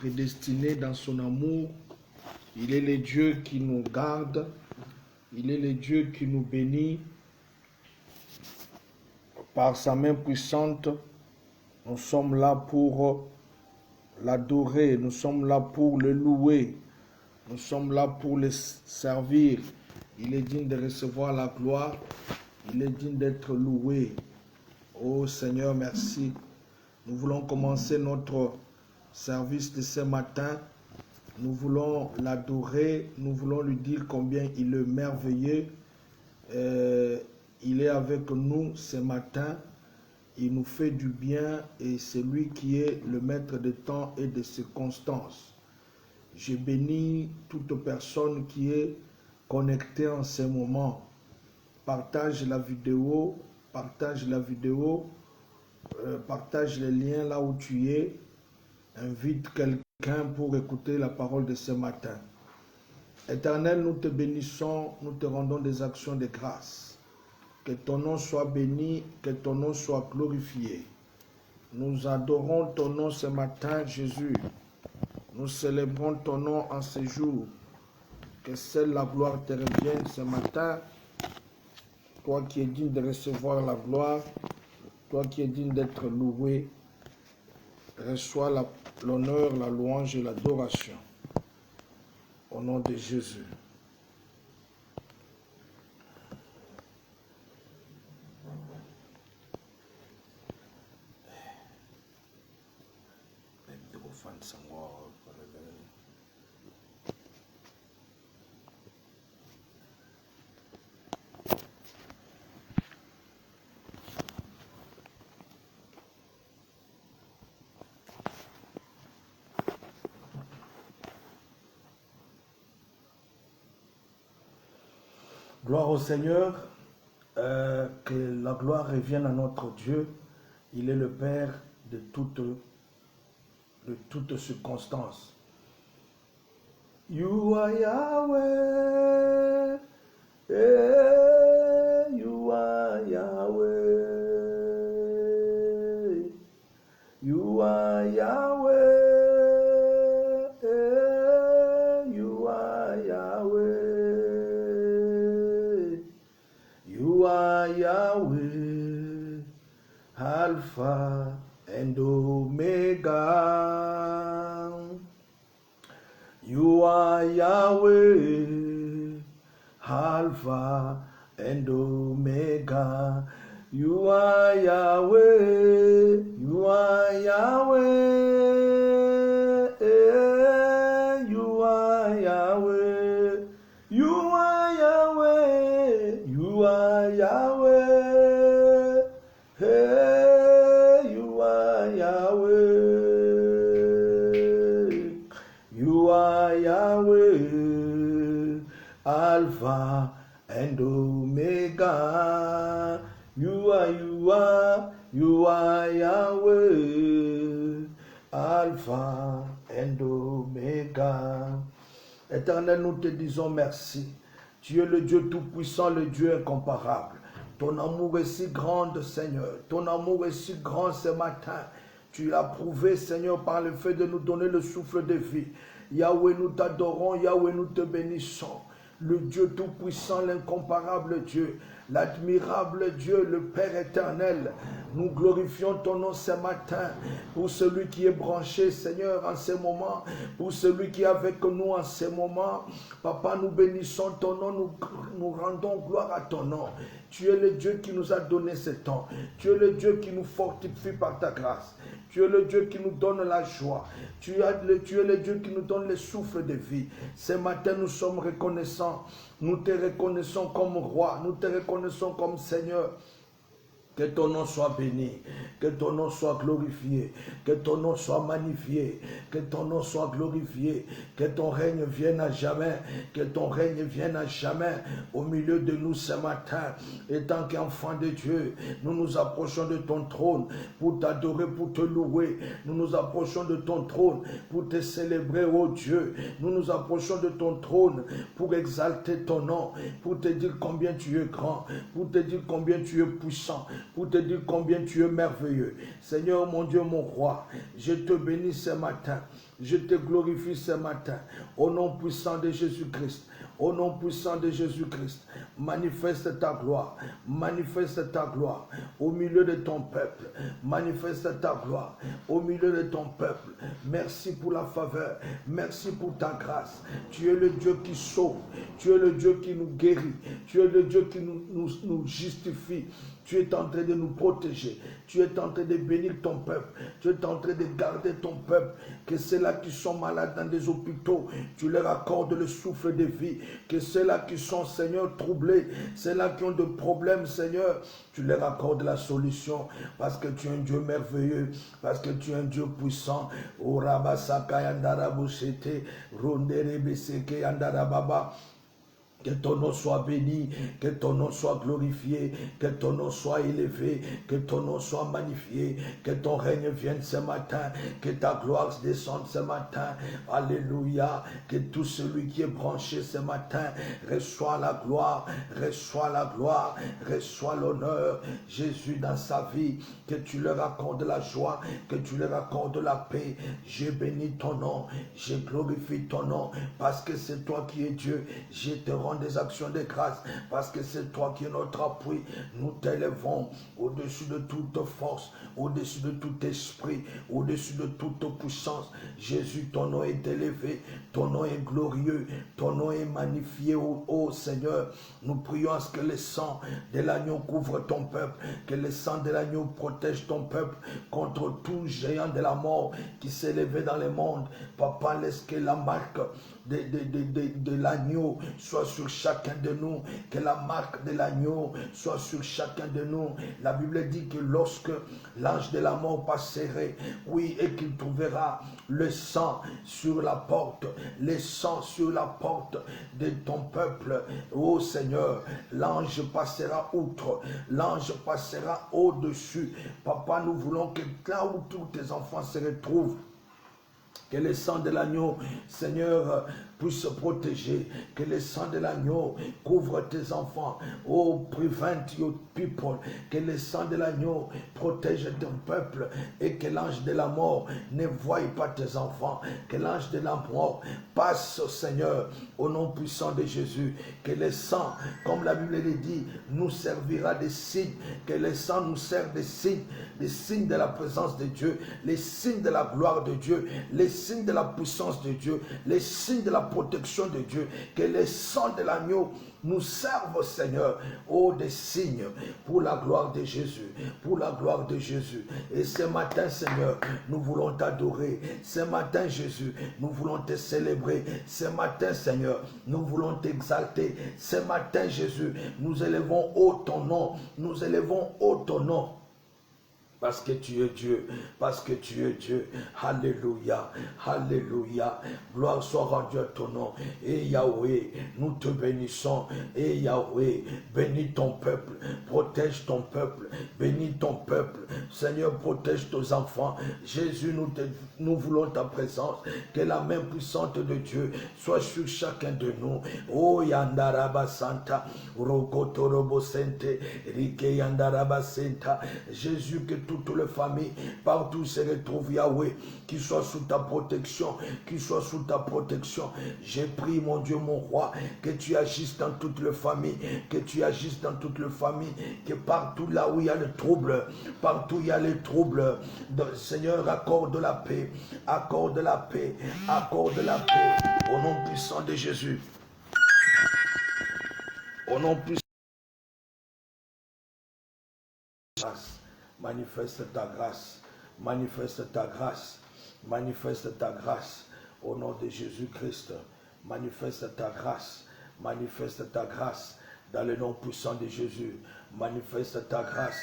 prédestinés dans son amour. Il est le Dieu qui nous garde. Il est le Dieu qui nous bénit. Par sa main puissante, nous sommes là pour l'adorer. Nous sommes là pour le louer. Nous sommes là pour le servir. Il est digne de recevoir la gloire. Il est digne d'être loué. Oh Seigneur, merci. Nous voulons commencer notre service de ce matin. Nous voulons l'adorer. Nous voulons lui dire combien il est merveilleux. Il est avec nous ce matin. Il nous fait du bien et c'est lui qui est le maître des temps et des circonstances. Je bénis toute personne qui est connectée en ce moment. Partage la vidéo, partage les liens là où tu es. Invite quelqu'un pour écouter la parole de ce matin. Éternel, nous te bénissons, nous te rendons des actions de grâce. Que ton nom soit béni, que ton nom soit glorifié. Nous adorons ton nom ce matin, Jésus. Nous célébrons ton nom en ce jour. Que seule la gloire te revienne ce matin. Toi qui es digne de recevoir la gloire, toi qui es digne d'être loué, reçois l'honneur, la louange et l'adoration. Au nom de Jésus. Gloire au Seigneur, que la gloire revienne à notre Dieu. Il est le Père de toutes circonstances. You are Yahweh, you are Yahweh, you are Yahweh. Yahweh, Alpha and Omega. You are Yahweh, Alpha and Omega. You are Yahweh, you are Yahweh, you are Yahweh, you are Yahweh, you are Yahweh. Hey, you are Yahweh. You are Yahweh, Alpha and Omega. You are Yahweh, Alpha and Omega. Éternel, nous te disons merci. Tu es le Dieu tout-puissant, le Dieu incomparable. Ton amour est si grand, Seigneur. Ton amour est si grand ce matin. Tu l'as prouvé, Seigneur, par le fait de nous donner le souffle de vie. Yahweh, nous t'adorons. Yahweh, nous te bénissons. Le Dieu tout-puissant, l'incomparable Dieu, l'admirable Dieu, le Père éternel. Nous glorifions ton nom ce matin pour celui qui est branché, Seigneur, en ce moment, pour celui qui est avec nous en ce moment. Papa, nous bénissons ton nom, nous rendons gloire à ton nom. Tu es le Dieu qui nous a donné ce temps. Tu es le Dieu qui nous fortifie par ta grâce. Tu es le Dieu qui nous donne la joie. Tu es le Dieu qui nous donne le souffle de vie. Ce matin, nous sommes reconnaissants. Nous te reconnaissons comme roi. Nous te reconnaissons comme Seigneur. Que ton nom soit béni, que ton nom soit glorifié, que ton nom soit magnifié, que ton nom soit glorifié, que ton règne vienne à jamais, que ton règne vienne à jamais au milieu de nous ce matin. Et tant qu'enfants de Dieu, nous nous approchons de ton trône pour t'adorer, pour te louer. Nous nous approchons de ton trône pour te célébrer, ô Dieu. Nous nous approchons de ton trône pour exalter ton nom, pour te dire combien tu es grand, pour te dire combien tu es puissant, pour te dire combien tu es merveilleux. Seigneur, mon Dieu, mon roi, je te bénis ce matin. Je te glorifie ce matin. Au nom puissant de Jésus-Christ. Au nom puissant de Jésus-Christ, manifeste ta gloire au milieu de ton peuple, manifeste ta gloire au milieu de ton peuple. Merci pour la faveur, merci pour ta grâce. Tu es le Dieu qui sauve, tu es le Dieu qui nous guérit, tu es le Dieu qui nous justifie. Tu es en train de nous protéger. Tu es en train de bénir ton peuple. Tu es en train de garder ton peuple. Que ceux-là qui sont malades dans des hôpitaux, tu leur accordes le souffle de vie. Que ceux-là qui sont, Seigneur, troublés, ceux-là qui ont des problèmes, Seigneur, tu leur accordes la solution. Parce que tu es un Dieu merveilleux. Parce que tu es un Dieu puissant. O Rabasaka Yandara Bouchete, Rondere Beseke Yandara Baba. Que ton nom soit béni, que ton nom soit glorifié, que ton nom soit élevé, que ton nom soit magnifié, que ton règne vienne ce matin, que ta gloire descende ce matin. Alléluia. Que tout celui qui est branché ce matin reçoit la gloire, reçoit la gloire, reçoit l'honneur. Jésus dans sa vie, que tu leur accordes la joie, que tu leur accordes la paix. Je bénis ton nom, je glorifie ton nom, parce que c'est toi qui es Dieu. Je te rends des actions de grâce, parce que c'est toi qui es notre appui. Nous t'élevons au-dessus de toute force, au-dessus de tout esprit, au-dessus de toute puissance. Jésus, ton nom est élevé, ton nom est glorieux, ton nom est magnifié, ô Seigneur. Nous prions à ce que le sang de l'agneau couvre ton peuple, que le sang de l'agneau protège ton peuple contre tout géant de la mort qui s'est levé dans le monde. Papa, laisse que la marque de l'agneau soit sur chacun de nous, que la marque de l'agneau soit sur chacun de nous. La Bible dit que lorsque l'ange de la mort passerait, oui, et qu'il trouvera le sang sur la porte, le sang sur la porte de ton peuple, ô Seigneur, l'ange passera outre, l'ange passera au-dessus. Papa, nous voulons que là où tous tes enfants se retrouvent, que le sang de l'agneau, Seigneur, puisse protéger, que le sang de l'agneau couvre tes enfants. Oh, prevent your people, que le sang de l'agneau protège ton peuple et que l'ange de la mort ne voie pas tes enfants, que l'ange de la mort passe, Seigneur, au nom puissant de Jésus, que le sang, comme la Bible le dit, nous servira de signe, que le sang nous sert de signes de la présence de Dieu, les signes de la gloire de Dieu, les signes de la puissance de Dieu, les signes de la protection de Dieu, que le sang de l'agneau nous serve, Seigneur, des signes pour la gloire de Jésus, pour la gloire de Jésus. Et ce matin, Seigneur, nous voulons t'adorer. Ce matin, Jésus, nous voulons te célébrer. Ce matin, Seigneur, nous voulons t'exalter. Ce matin, Jésus, nous élevons haut ton nom. Nous élevons haut ton nom. Parce que tu es Dieu, parce que tu es Dieu. Alléluia, alléluia. Gloire soit rendue à ton nom. Et Yahweh, nous te bénissons. Et Yahweh, bénis ton peuple, protège ton peuple, bénis ton peuple. Seigneur, protège tes enfants. Jésus, nous voulons ta présence. Que la main puissante de Dieu soit sur chacun de nous. Oh Yandaraba Santa, Rokotorobo Sente, Rike Yandaraba Santa. Jésus, que toutes les familles, partout se retrouvent, Yahweh, qui soit sous ta protection, qui soit sous ta protection. J'ai prié, mon Dieu, mon roi, que tu agisses dans toutes les familles, que tu agisses dans toutes les familles, que partout là où il y a le trouble, partout il y a les troubles, Seigneur, accorde la paix, accorde la paix, accorde la paix, au nom puissant de Jésus. Au nom puissant de Jésus. Manifeste ta grâce, manifeste ta grâce, manifeste ta grâce au nom de Jésus-Christ. Manifeste ta grâce, manifeste ta grâce dans le nom puissant de Jésus. Manifeste ta grâce.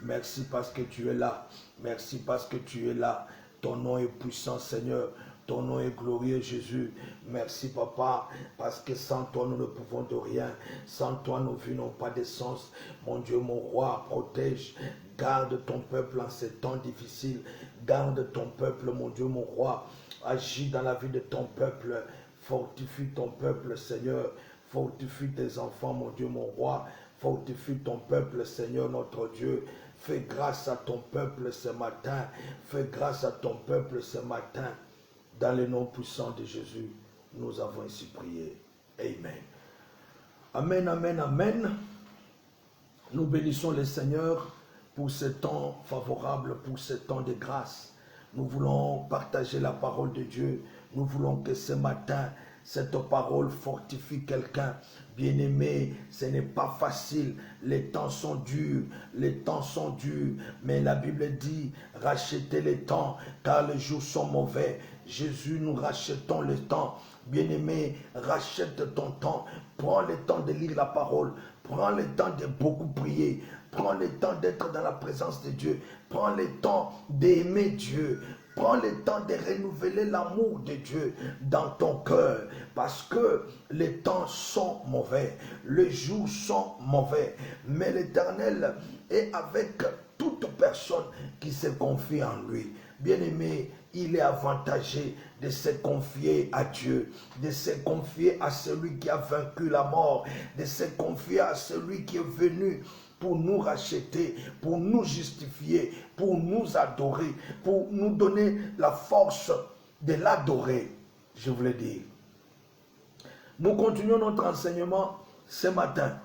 Merci parce que tu es là. Merci parce que tu es là. Ton nom est puissant, Seigneur. Ton nom est glorieux, Jésus. Merci, Papa, parce que sans toi, nous ne pouvons de rien. Sans toi, nos vies n'ont pas de sens. Mon Dieu, mon roi, protège. Garde ton peuple en ces temps difficiles. Garde ton peuple, mon Dieu, mon roi. Agis dans la vie de ton peuple. Fortifie ton peuple, Seigneur. Fortifie tes enfants, mon Dieu, mon roi. Fortifie ton peuple, Seigneur, notre Dieu. Fais grâce à ton peuple ce matin. Fais grâce à ton peuple ce matin. Dans le nom puissant de Jésus, nous avons ainsi prié. Amen. Amen, amen, amen. Nous bénissons le Seigneur pour ce temps favorable, pour ce temps de grâce. Nous voulons partager la parole de Dieu. Nous voulons que ce matin, cette parole fortifie quelqu'un. Bien-aimé, ce n'est pas facile. Les temps sont durs. Les temps sont durs. Mais la Bible dit, rachetez les temps, car les jours sont mauvais. Jésus, nous rachetons le temps. Bien-aimé, rachète ton temps. Prends le temps de lire la parole. Prends le temps de beaucoup prier. Prends le temps d'être dans la présence de Dieu. Prends le temps d'aimer Dieu. Prends le temps de renouveler l'amour de Dieu dans ton cœur. Parce que les temps sont mauvais. Les jours sont mauvais. Mais l'Éternel est avec toute personne qui se confie en lui. Bien-aimé, il est avantagé de se confier à Dieu, de se confier à celui qui a vaincu la mort, de se confier à celui qui est venu pour nous racheter, pour nous justifier, pour nous adorer, pour nous donner la force de l'adorer. Je voulais dire. Nous continuons notre enseignement ce matin.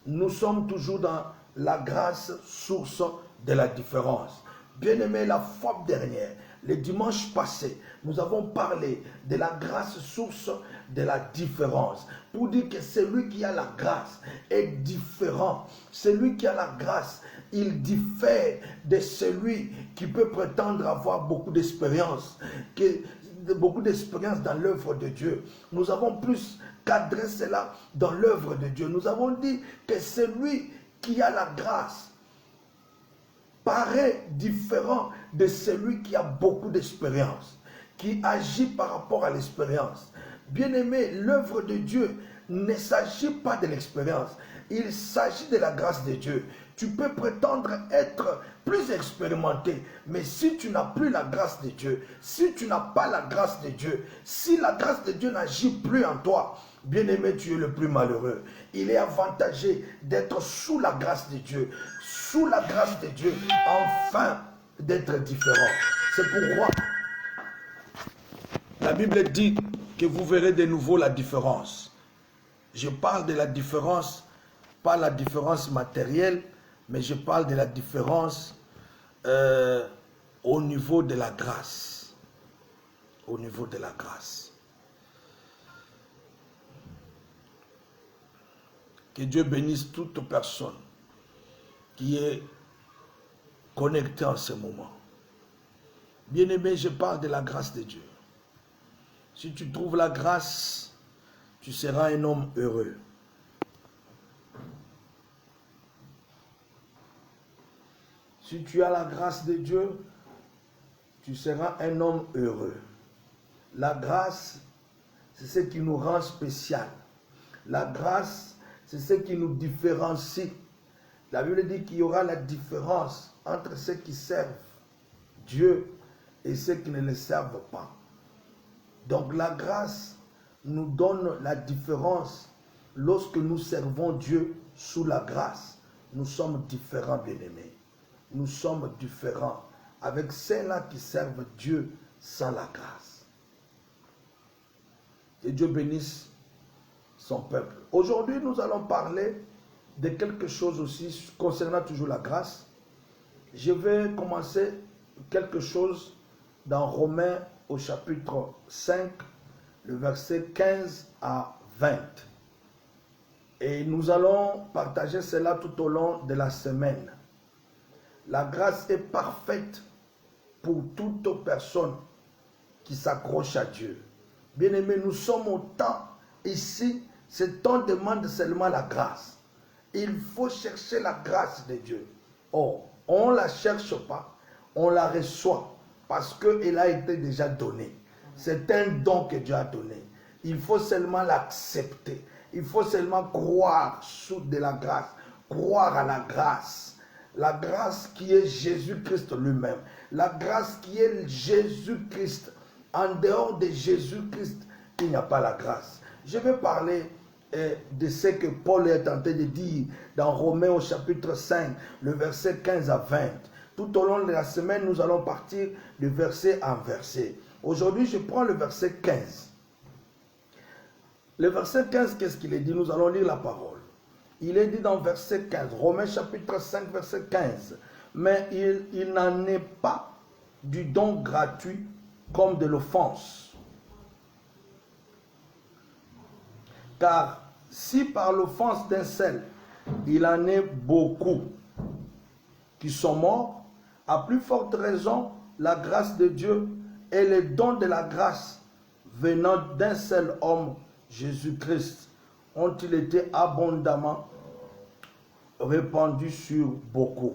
Nous sommes toujours dans la grâce, source de la différence. Bien-aimés, la fois dernière, le dimanche passé, nous avons parlé de la grâce, source de la différence. Pour dire que celui qui a la grâce est différent. Celui qui a la grâce, il diffère de celui qui peut prétendre avoir beaucoup d'expérience. Beaucoup d'expérience dans l'œuvre de Dieu. Nous avons plus cadré cela dans l'œuvre de Dieu. Nous avons dit que celui qui a la grâce paraît différent de celui qui a beaucoup d'expérience, qui agit par rapport à l'expérience. Bien-aimé, l'œuvre de Dieu ne s'agit pas de l'expérience, il s'agit de la grâce de Dieu. Tu peux prétendre être plus expérimenté, mais si tu n'as plus la grâce de Dieu, si tu n'as pas la grâce de Dieu, si la grâce de Dieu n'agit plus en toi, bien-aimé, tu es le plus malheureux. Il est avantagé d'être sous la grâce de Dieu, sous la grâce de Dieu, afin d'être différent. C'est pourquoi la Bible dit que vous verrez de nouveau la différence. Je parle de la différence, pas la différence matérielle, mais je parle de la différence au niveau de la grâce. Au niveau de la grâce. Que Dieu bénisse toute personne qui est connectée en ce moment. Bien-aimé, je parle de la grâce de Dieu. Si tu trouves la grâce, tu seras un homme heureux. Si tu as la grâce de Dieu, tu seras un homme heureux. La grâce, c'est ce qui nous rend spécial. La grâce, c'est ce qui nous différencie. La Bible dit qu'il y aura la différence entre ceux qui servent Dieu et ceux qui ne le servent pas. Donc la grâce nous donne la différence. Lorsque nous servons Dieu sous la grâce, nous sommes différents, bien-aimés. Nous sommes différents avec ceux-là qui servent Dieu sans la grâce. Que Dieu bénisse son peuple. Aujourd'hui, nous allons parler de quelque chose aussi concernant toujours la grâce. Je vais commencer quelque chose dans Romains au chapitre 5, le verset 15 à 20. Et nous allons partager cela tout au long de la semaine. La grâce est parfaite pour toute personne qui s'accroche à Dieu. Bien-aimés, nous sommes au temps ici, ce temps demande seulement la grâce. Il faut chercher la grâce de Dieu. Or, on ne la cherche pas, on la reçoit parce qu'elle a été déjà donnée. C'est un don que Dieu a donné. Il faut seulement l'accepter. Il faut seulement croire sous de la grâce, croire à la grâce. La grâce qui est Jésus-Christ lui-même. La grâce qui est Jésus-Christ. En dehors de Jésus-Christ, il n'y a pas la grâce. Je vais parler de ce que Paul est en train de dire dans Romains au chapitre 5, le verset 15 à 20. Tout au long de la semaine, nous allons partir de verset en verset. Aujourd'hui, je prends le verset 15. Le verset 15, qu'est-ce qu'il est dit? Nous allons lire la parole. Il est dit dans verset 15, Romains chapitre 5, verset 15. Mais il n'en est pas du don gratuit comme de l'offense. Car si par l'offense d'un seul, il en est beaucoup qui sont morts, à plus forte raison, la grâce de Dieu et les dons de la grâce venant d'un seul homme, Jésus-Christ, ont-ils été abondamment répandus sur beaucoup.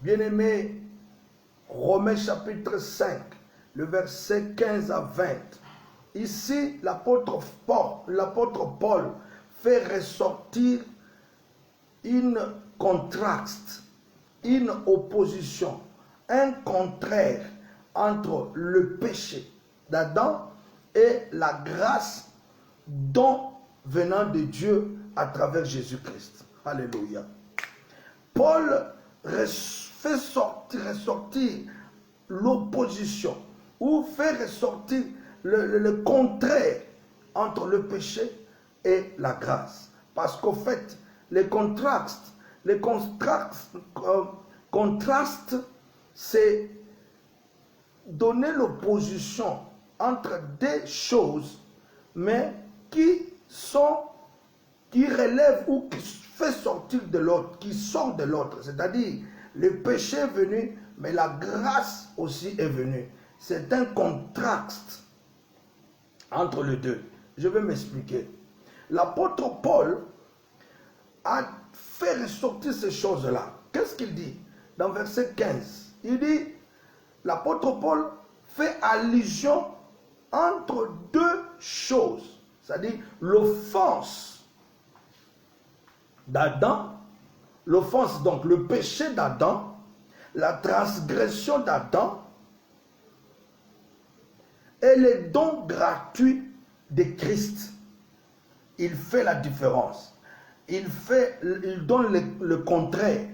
Bien-aimés, Romains chapitre 5, le verset 15 à 20. Ici, l'apôtre Paul fait ressortir une contraste, une opposition, un contraire entre le péché d'Adam et la grâce don venant de Dieu à travers Jésus-Christ. Alléluia. Paul fait ressortir l'opposition ou fait ressortir le contraire entre le péché et la grâce. Parce qu'au fait, les contrastes, c'est donner l'opposition entre des choses, mais qui relèvent ou qui fait sortir de l'autre, qui sort de l'autre. C'est-à-dire, le péché est venu, mais la grâce aussi est venue. C'est un contraste entre les deux. Je vais m'expliquer. L'apôtre Paul a fait ressortir ces choses-là. Qu'est-ce qu'il dit dans verset 15? Il dit, l'apôtre Paul fait allusion entre deux choses, c'est-à-dire l'offense d'Adam, l'offense donc le péché d'Adam, la transgression d'Adam et les dons gratuits de Christ. Il fait la différence. Il donne le contraire.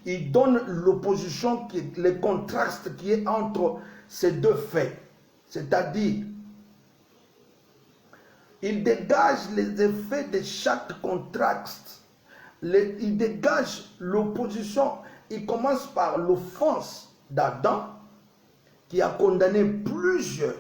Il donne l'opposition, le contraste qui est entre ces deux faits. C'est-à-dire, il dégage les effets de chaque contraste. Il dégage l'opposition. Il commence par l'offense d'Adam, qui a condamné plusieurs,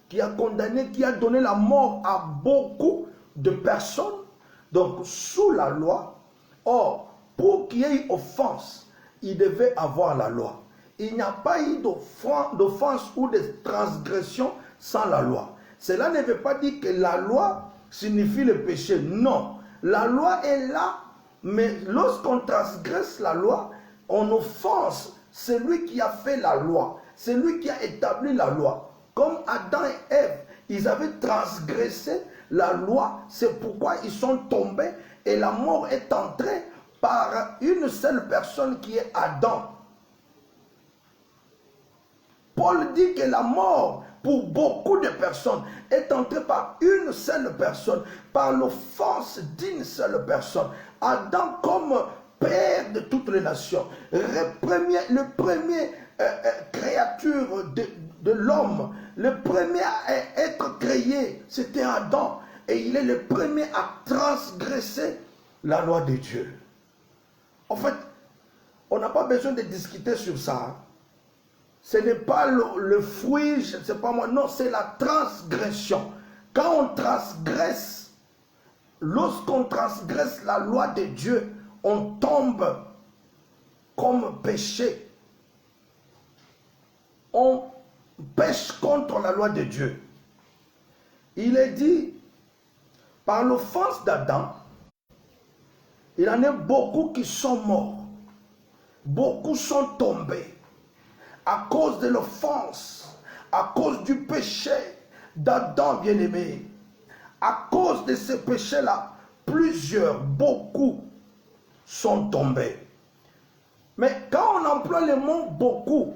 qui a donné la mort à beaucoup de personnes, donc sous la loi. Or, pour qu'il y ait offense, il devait avoir la loi. Il n'y a pas eu d'offense ou de transgression sans la loi. Cela ne veut pas dire que la loi signifie le péché. Non, la loi est là, mais lorsqu'on transgresse la loi, on offense celui qui a fait la loi, celui qui a établi la loi. Comme Adam et Ève, ils avaient transgressé la loi, c'est pourquoi ils sont tombés et la mort est entrée par une seule personne qui est Adam. Paul dit que la mort pour beaucoup de personnes est entrée par une seule personne, par l'offense d'une seule personne. Adam comme père de toutes les nations, le premier créature de l'homme, le premier à être créé, c'était Adam. Et il est le premier à transgresser la loi de Dieu. En fait, on n'a pas besoin de discuter sur ça. Ce n'est pas le fruit, je ne sais pas moi, non, c'est la transgression. Quand on transgresse, lorsqu'on transgresse la loi de Dieu, on tombe comme péché. On pêche contre la loi de Dieu. Il est dit, par l'offense d'Adam, il y en a beaucoup qui sont morts. Beaucoup sont tombés. À cause de l'offense, à cause du péché d'Adam bien-aimé. À cause de ce péché-là, beaucoup sont tombés. Mais quand on emploie le mot beaucoup,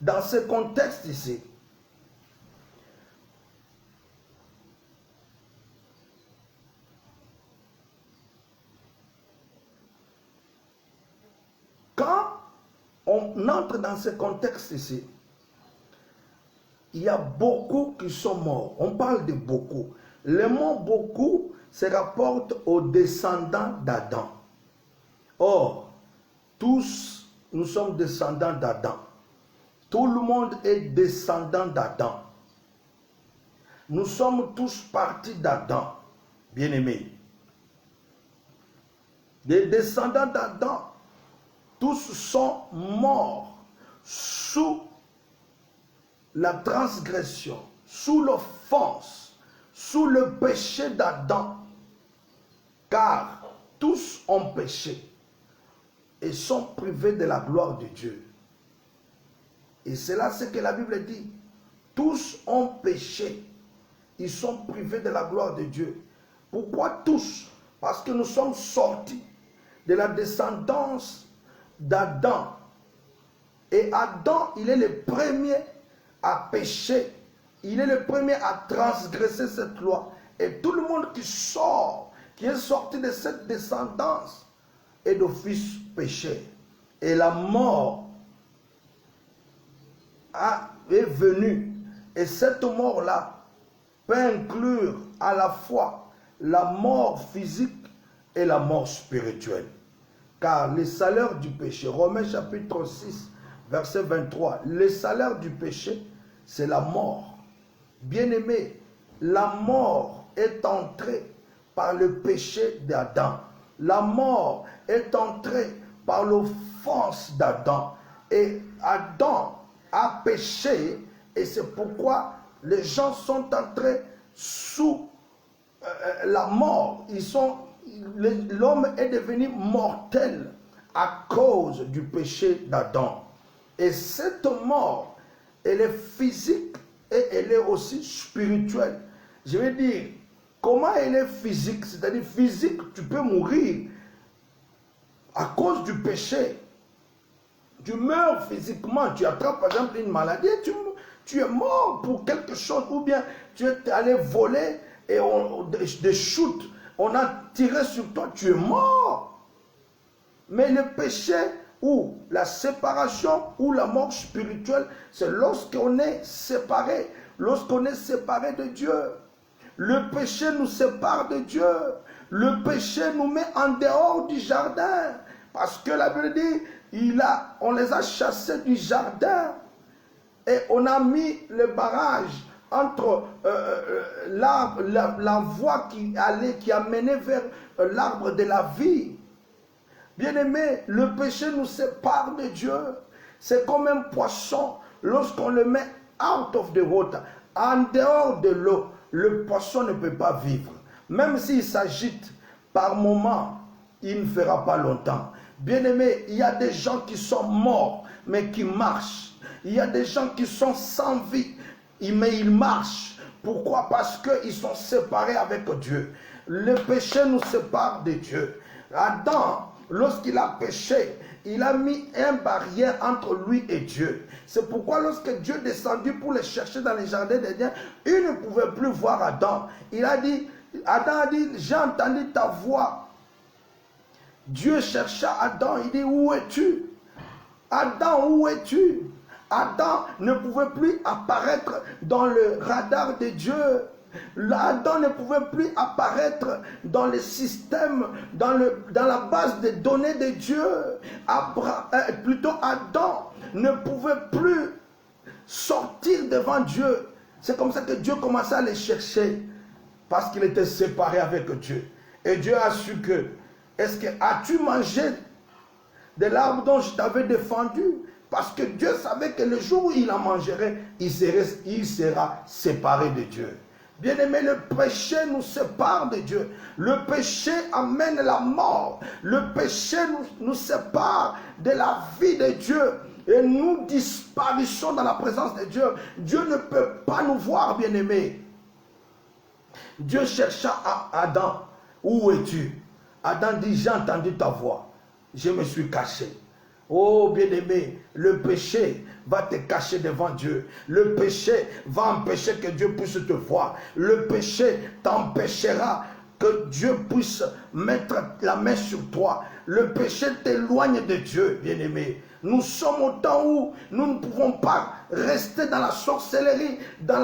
dans ce contexte ici, on entre dans ce contexte ici. Il y a beaucoup qui sont morts. On parle de beaucoup. Le mot beaucoup se rapporte aux descendants d'Adam. Or, tous, nous sommes descendants d'Adam. Tout le monde est descendant d'Adam. Nous sommes tous partis d'Adam, bien-aimés. Les descendants d'Adam, tous sont morts sous la transgression, sous l'offense, sous le péché d'Adam. Car tous ont péché et sont privés de la gloire de Dieu. Et c'est là ce que la Bible dit. Tous ont péché. Ils sont privés de la gloire de Dieu. Pourquoi tous? Parce que nous sommes sortis de la descendance d'Adam. Et Adam, il est le premier à pécher. Il est le premier à transgresser cette loi. Et tout le monde qui sort, qui est sorti de cette descendance, est d'office péché. Et la mort est venue. Et cette mort-là peut inclure à la fois la mort physique et la mort spirituelle. Car le salaire du péché, Romains chapitre 6, verset 23, le salaire du péché, c'est la mort. Bien-aimé, la mort est entrée par le péché d'Adam. La mort est entrée par l'offense d'Adam. Et Adam a péché, et c'est pourquoi les gens sont entrés sous la mort. L'homme est devenu mortel à cause du péché d'Adam. Et cette mort, elle est physique et elle est aussi spirituelle. Je veux dire, comment elle est physique? C'est-à-dire physique, tu peux mourir à cause du péché. Tu meurs physiquement, tu attrapes par exemple une maladie, tu es mort pour quelque chose, ou bien tu es allé voler et des shoots, on a tiré sur toi, tu es mort. Mais le péché ou la séparation ou la mort spirituelle, c'est lorsqu'on est séparé, de Dieu. Le péché nous sépare de Dieu. Le péché nous met en dehors du jardin. Parce que la Bible dit, on les a chassés du jardin. Et on a mis le barrage entre la voie qui a mené vers l'arbre de la vie. Bien-aimé, le péché nous sépare de Dieu. C'est comme un poisson, lorsqu'on le met out of the water, en dehors de l'eau, le poisson ne peut pas vivre. Même s'il s'agite par moment, il ne fera pas longtemps. Bien-aimé, il y a des gens qui sont morts, mais qui marchent. Il y a des gens qui sont sans vie, mais ils marchent. Pourquoi? Parce qu'ils sont séparés avec Dieu. Le péché nous sépare de Dieu. Adam, lorsqu'il a péché, il a mis une barrière entre lui et Dieu. C'est pourquoi lorsque Dieu est descendu pour le chercher dans les jardins d'Éden, il ne pouvait plus voir Adam. Adam a dit, j'ai entendu ta voix. Dieu chercha Adam, il dit, où es-tu? Adam, où es-tu? Adam ne pouvait plus apparaître dans le radar de Dieu. Adam ne pouvait plus apparaître dans le système, dans la base de données de Dieu. Adam ne pouvait plus sortir devant Dieu. C'est comme ça que Dieu commençait à les chercher, parce qu'il était séparé avec Dieu. Et Dieu a su que, as-tu mangé de l'arbre dont je t'avais défendu? Parce que Dieu savait que le jour où il en mangerait, il sera séparé de Dieu. Bien-aimé, le péché nous sépare de Dieu. Le péché amène la mort. Le péché nous sépare de la vie de Dieu. Et nous disparaissons dans la présence de Dieu. Dieu ne peut pas nous voir, bien-aimé. Dieu chercha Adam. Où es-tu? Adam dit, j'ai entendu ta voix. Je me suis caché. Oh bien-aimé, le péché va te cacher devant Dieu. Le péché va empêcher que Dieu puisse te voir. Le péché t'empêchera que Dieu puisse mettre la main sur toi. Le péché t'éloigne de Dieu, bien-aimé. Nous sommes au temps où nous ne pouvons pas rester dans la sorcellerie, dans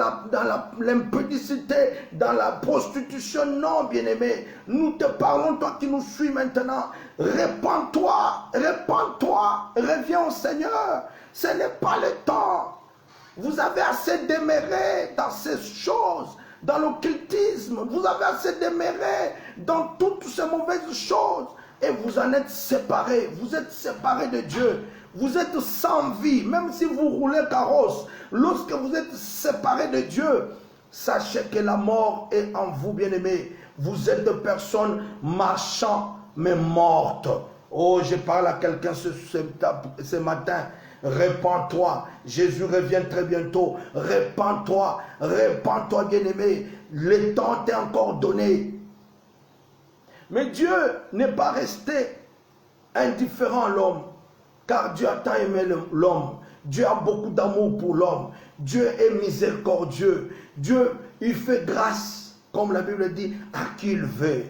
l'impudicité, dans la prostitution. Non, bien-aimé. Nous te parlons, toi qui nous suis maintenant. Répands-toi, répands-toi, reviens au Seigneur. Ce n'est pas le temps. Vous avez assez déméré dans ces choses, dans l'occultisme. Vous avez assez déméré dans toutes ces mauvaises choses. Et vous en êtes séparés. Vous êtes séparés de Dieu. Vous êtes sans vie. Même si vous roulez carrosse. Lorsque vous êtes séparés de Dieu, sachez que la mort est en vous, bien-aimés. Vous êtes des personnes marchant, mais mortes. Oh, je parle à quelqu'un ce matin. Répands-toi. Jésus revient très bientôt. Répands-toi. Répands-toi, bien-aimé. Le temps t'est encore donné. Mais Dieu n'est pas resté indifférent à l'homme. Car Dieu a tant aimé l'homme. Dieu a beaucoup d'amour pour l'homme. Dieu est miséricordieux. Dieu, il fait grâce, comme la Bible dit, à qui il veut.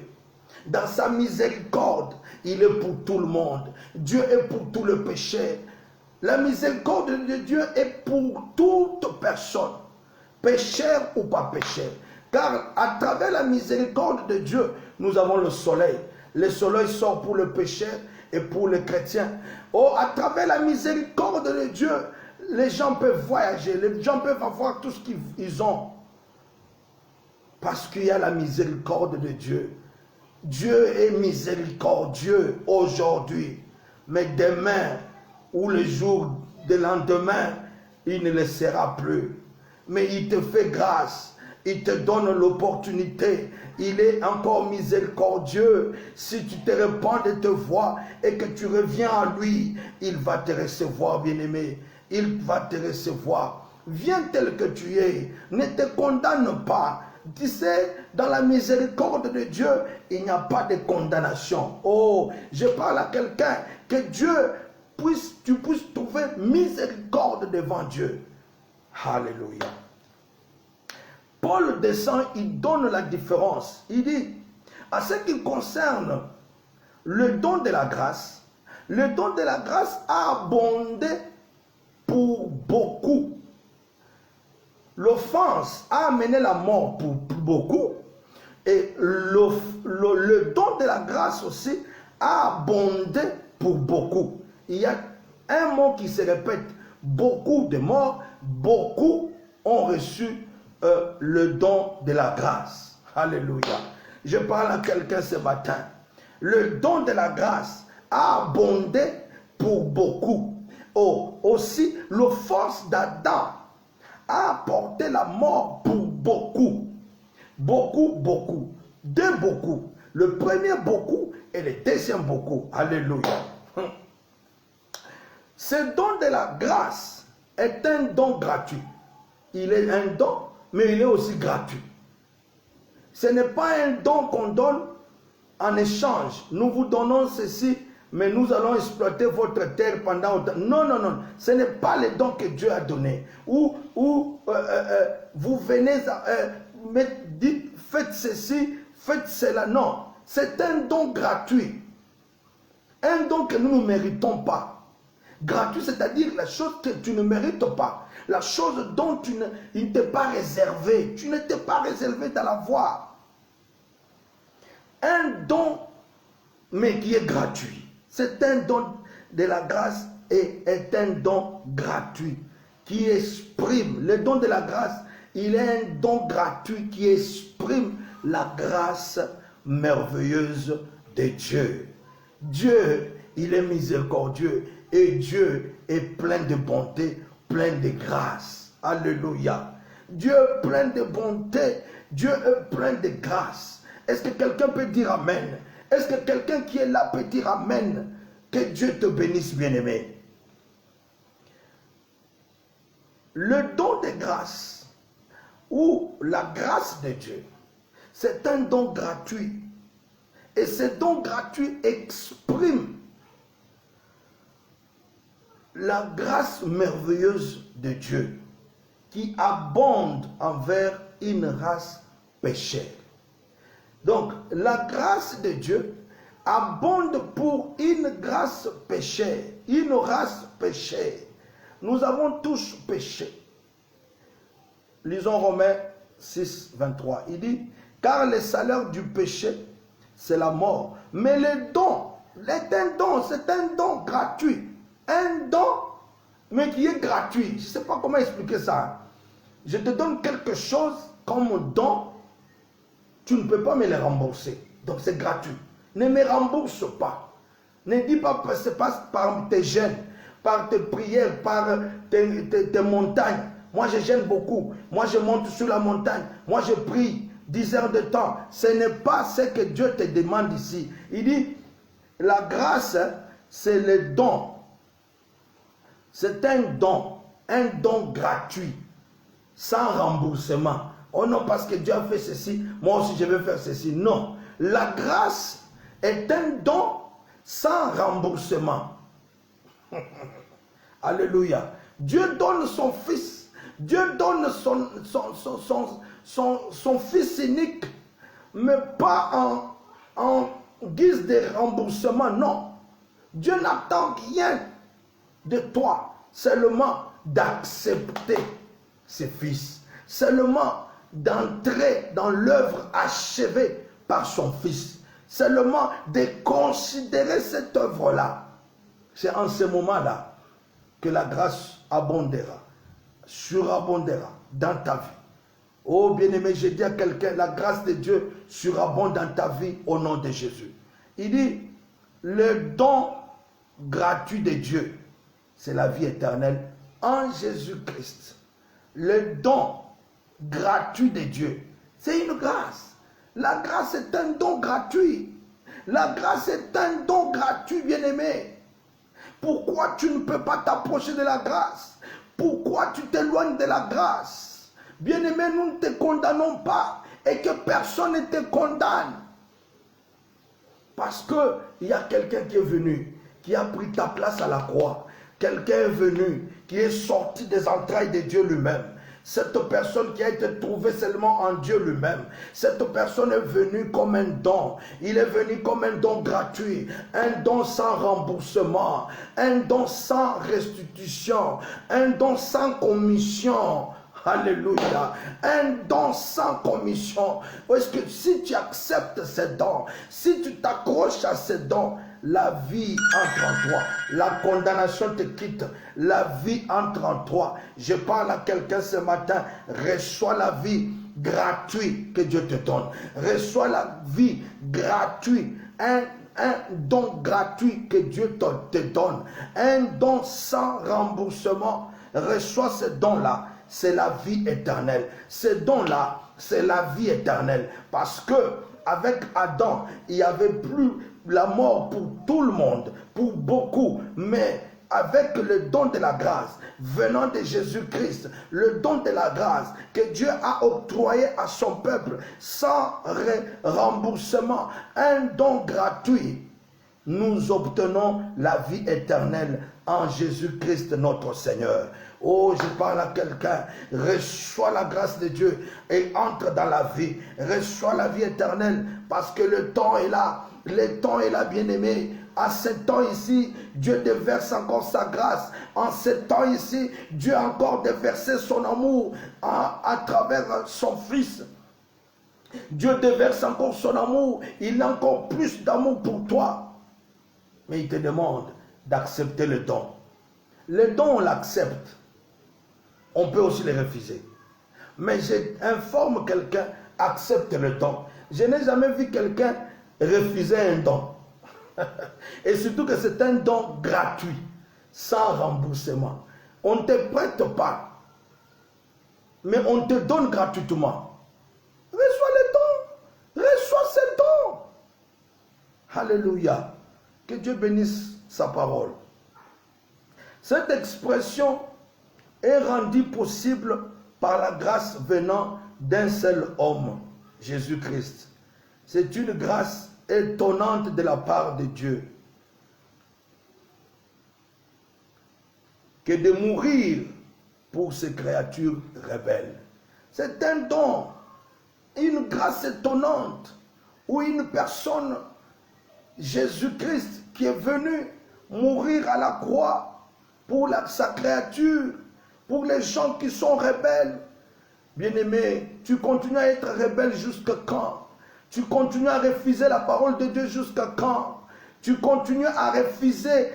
Dans sa miséricorde, il est pour tout le monde. Dieu est pour tout le péché. La miséricorde de Dieu est pour toute personne, pécheur ou pas pécheur. Car à travers la miséricorde de Dieu, nous avons le soleil. Le soleil sort pour le pécheur et pour les chrétiens. Oh, à travers la miséricorde de Dieu, les gens peuvent voyager, les gens peuvent avoir tout ce qu'ils ont. Parce qu'il y a la miséricorde de Dieu. Dieu est miséricordieux aujourd'hui. Mais demain, ou le jour de lendemain, il ne le sera plus. Mais il te fait grâce. Il te donne l'opportunité. Il est encore miséricordieux. Si tu te répands de tes voies et que tu reviens à lui, il va te recevoir, bien-aimé. Il va te recevoir. Viens tel que tu es. Ne te condamne pas. Tu sais, dans la miséricorde de Dieu, il n'y a pas de condamnation. Oh, je parle à quelqu'un que tu puisses trouver miséricorde devant Dieu. Alléluia. Paul descend, il donne la différence. Il dit, à ce qui concerne le don de la grâce a abondé pour beaucoup. L'offense a amené la mort pour beaucoup. Et le don de la grâce aussi a abondé pour beaucoup. Il y a un mot qui se répète. Beaucoup de morts, beaucoup ont reçu le don de la grâce. Alléluia. Je parle à quelqu'un ce matin. Le don de la grâce a abondé pour beaucoup. Oh, aussi, l'offense d'Adam a apporté la mort pour beaucoup. Beaucoup, beaucoup. Deux beaucoup. Le premier beaucoup et le deuxième beaucoup. Alléluia. Ce don de la grâce est un don gratuit. Il est un don, mais il est aussi gratuit. Ce n'est pas un don qu'on donne en échange. Nous vous donnons ceci, mais nous allons exploiter votre terre pendant autant. Non, non, non. Ce n'est pas le don que Dieu a donné. Ou vous venez, dites, faites ceci, faites cela. Non. C'est un don gratuit. Un don que nous ne méritons pas. Gratuit, c'est-à-dire la chose que tu ne mérites pas. La chose dont il ne t'est pas réservé. Tu ne t'es pas réservé dans la voie. Un don, mais qui est gratuit. C'est un don de la grâce et est un don gratuit qui exprime. Le don de la grâce, il est un don gratuit qui exprime la grâce merveilleuse de Dieu. Dieu, il est miséricordieux et Dieu est plein de bonté, plein de grâce. Alléluia. Dieu est plein de bonté, Dieu est plein de grâce. Est-ce que quelqu'un peut dire Amen? Est-ce que quelqu'un qui est là peut dire Amen? Que Dieu te bénisse, bien-aimé. Le don de grâce ou la grâce de Dieu, c'est un don gratuit. Et ce don gratuit exprime la grâce merveilleuse de Dieu qui abonde envers une race péchère. Donc, la grâce de Dieu abonde pour une grâce péchère, une race péché. Nous avons tous péché. Lisons Romains 6, 23. Il dit, car le salaire du péché, c'est la mort. Mais le don, c'est un don gratuit. Un don, mais qui est gratuit. Je ne sais pas comment expliquer ça. Je te donne quelque chose comme don, tu ne peux pas me le rembourser. Donc c'est gratuit. Ne me rembourse pas. Ne dis pas que c'est pas par tes jeûnes, par tes prières, par tes montagnes. Moi je jeûne beaucoup. Moi je monte sur la montagne. Moi je prie 10 heures de temps. Ce n'est pas ce que Dieu te demande ici. Il dit, la grâce, c'est le don. C'est un don gratuit, sans remboursement. Oh non, parce que Dieu a fait ceci, moi aussi je vais faire ceci. Non, la grâce est un don sans remboursement. Alléluia. Dieu donne son Fils. Dieu donne son Fils unique, mais pas en guise de remboursement, non. Dieu n'attend rien de toi, seulement d'accepter ses fils, seulement d'entrer dans l'œuvre achevée par son Fils, seulement de considérer cette œuvre-là. C'est en ce moment-là que la grâce abondera, surabondera dans ta vie. Oh bien-aimé, je dis à quelqu'un, la grâce de Dieu surabonde dans ta vie au nom de Jésus. Il dit, le don gratuit de Dieu, c'est la vie éternelle en Jésus-Christ. Le don gratuit de Dieu, c'est une grâce. La grâce est un don gratuit. La grâce est un don gratuit, bien-aimé. Pourquoi tu ne peux pas t'approcher de la grâce? Pourquoi tu t'éloignes de la grâce? Bien-aimé, nous ne te condamnons pas et que personne ne te condamne. Parce qu'il y a quelqu'un qui est venu, qui a pris ta place à la croix. Quelqu'un est venu, qui est sorti des entrailles de Dieu lui-même. Cette personne qui a été trouvée seulement en Dieu lui-même. Cette personne est venue comme un don. Il est venu comme un don gratuit. Un don sans remboursement. Un don sans restitution. Un don sans commission. Alléluia. Un don sans commission. Est-ce que si tu acceptes ces dons, si tu t'accroches à ces dons, la vie entre en toi. La condamnation te quitte. La vie entre en toi. Je parle à quelqu'un ce matin. Reçois la vie gratuite que Dieu te donne. Reçois la vie gratuite. Un don gratuit que Dieu te donne. Un don sans remboursement. Reçois ce don-là. C'est la vie éternelle. Ce don-là, c'est la vie éternelle. Parce que avec Adam, il n'y avait plus la mort pour tout le monde, pour beaucoup. Mais avec le don de la grâce, venant de Jésus-Christ, le don de la grâce que Dieu a octroyé à son peuple sans remboursement, un don gratuit, nous obtenons la vie éternelle en Jésus-Christ notre Seigneur. Oh, je parle à quelqu'un, reçois la grâce de Dieu et entre dans la vie. Reçois la vie éternelle parce que le temps est là. Le temps est là, bien-aimé. À ce temps ici, Dieu déverse encore sa grâce. En ce temps ici, Dieu a encore déversé son amour à travers son Fils. Dieu déverse encore son amour. Il a encore plus d'amour pour toi. Mais il te demande d'accepter le don. Le don, on l'accepte. On peut aussi le refuser. Mais j'informe quelqu'un, accepte le don. Je n'ai jamais vu quelqu'un refuser un don. Et surtout que c'est un don gratuit, sans remboursement. On ne te prête pas, mais on te donne gratuitement. Reçois le don. Reçois ce don. Alléluia. Que Dieu bénisse sa parole. Cette expression est rendue possible par la grâce venant d'un seul homme, Jésus-Christ. C'est une grâce étonnante de la part de Dieu que de mourir pour ces créatures rebelles. C'est un don, une grâce étonnante où une personne, Jésus-Christ, qui est venu mourir à la croix pour sa créature, pour les gens qui sont rebelles. Bien-aimé, tu continues à être rebelle jusqu'à quand? Tu continues à refuser la parole de Dieu jusqu'à quand? Tu continues à refuser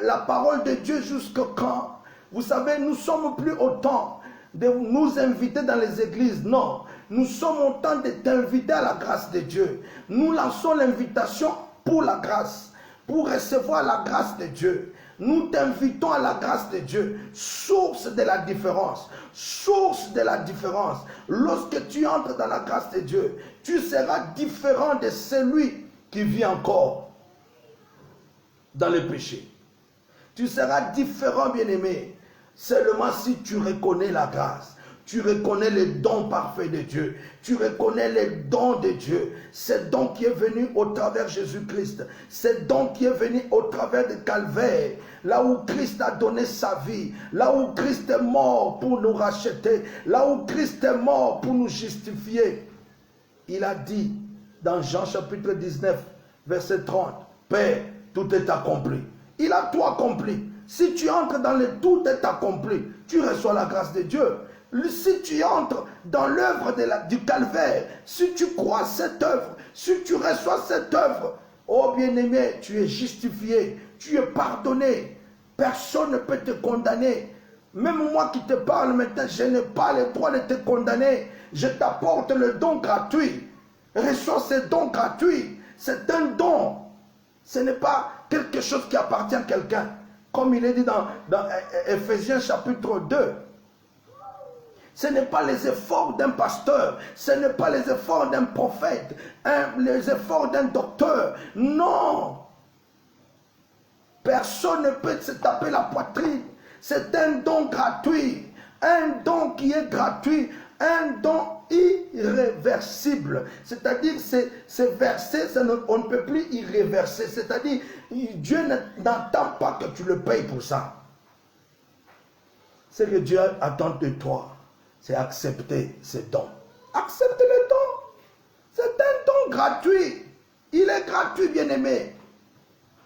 la parole de Dieu jusqu'à quand? Vous savez, nous sommes plus au temps de nous inviter dans les églises. Non, nous sommes au temps de t'inviter à la grâce de Dieu. Nous lançons l'invitation pour la grâce, pour recevoir la grâce de Dieu. Nous t'invitons à la grâce de Dieu, source de la différence, source de la différence. Lorsque tu entres dans la grâce de Dieu, tu seras différent de celui qui vit encore dans le péché. Tu seras différent, bien-aimé, seulement si tu reconnais la grâce. Tu reconnais les dons parfaits de Dieu. Tu reconnais les dons de Dieu. Ce don qui est venu au travers de Jésus-Christ. Ce don qui est venu au travers de Calvaire. Là où Christ a donné sa vie. Là où Christ est mort pour nous racheter. Là où Christ est mort pour nous justifier. Il a dit dans Jean chapitre 19, verset 30. Père, tout est accompli. Il a tout accompli. Si tu entres dans le tout est accompli, tu reçois la grâce de Dieu. Si tu entres dans l'œuvre du calvaire, si tu crois cette œuvre, si tu reçois cette œuvre, oh bien-aimé, tu es justifié, tu es pardonné. Personne ne peut te condamner. Même moi qui te parle maintenant, je n'ai pas le droit de te condamner. Je t'apporte le don gratuit. Reçois ce don gratuit. C'est un don. Ce n'est pas quelque chose qui appartient à quelqu'un. Comme il est dit dans Ephésiens chapitre 2. Ce n'est pas les efforts d'un pasteur, ce n'est pas les efforts d'un prophète, les efforts d'un docteur. Non. Personne ne peut se taper la poitrine. C'est un don gratuit. Un don qui est gratuit. Un don irréversible. C'est-à-dire, c'est versé, on ne peut plus y réverser. C'est-à-dire, Dieu n'attend pas que tu le payes pour ça. Ce que Dieu attend de toi, c'est accepter ce don. Accepte le don. C'est un don gratuit. Il est gratuit, bien-aimé.